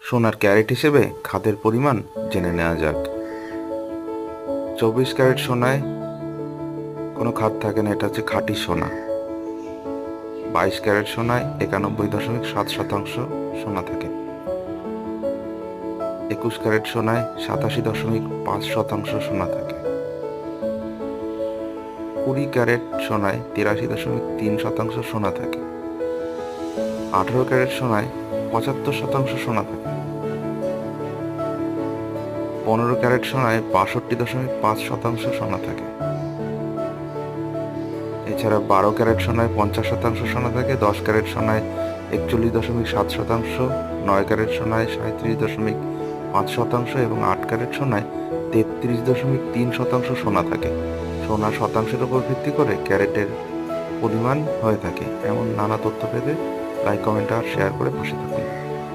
সোনার ক্যারেট হিসেবে খাদের পরিমাণ জেনে নেওয়া যাক। 24 ক্যারেট সোনায় কোনো খাদ থাকে না, এটা হচ্ছে খাঁটি সোনা। 22 ক্যারেট সোনায় 91.7% সোনা থাকে। 21 ক্যারেট সোনায় 87.5% সোনা থাকে। 20 ক্যারেট সোনায় 83.3% সোনা থাকে। 18 ক্যারেট সোনায় 75% সোনা থাকে। 15 ক্যারেট সোনায় 62.5% সোনা থাকে। এছাড়া 12 ক্যারেট সোনায় 50% সোনা থাকে। 10 ক্যারেট সোনায় 41.7%, 9 ক্যারেট সোনায় 37.5% এবং 8 ক্যারেট সোনায় 33.3% সোনা থাকে। সোনা শতাংশের উপর ভিত্তি করে ক্যারেটের পরিমাণ হয়ে থাকে। এমন নানা তথ্য পেতে লাইক, কমেন্ট আর শেয়ার করে পাশে থাকুন।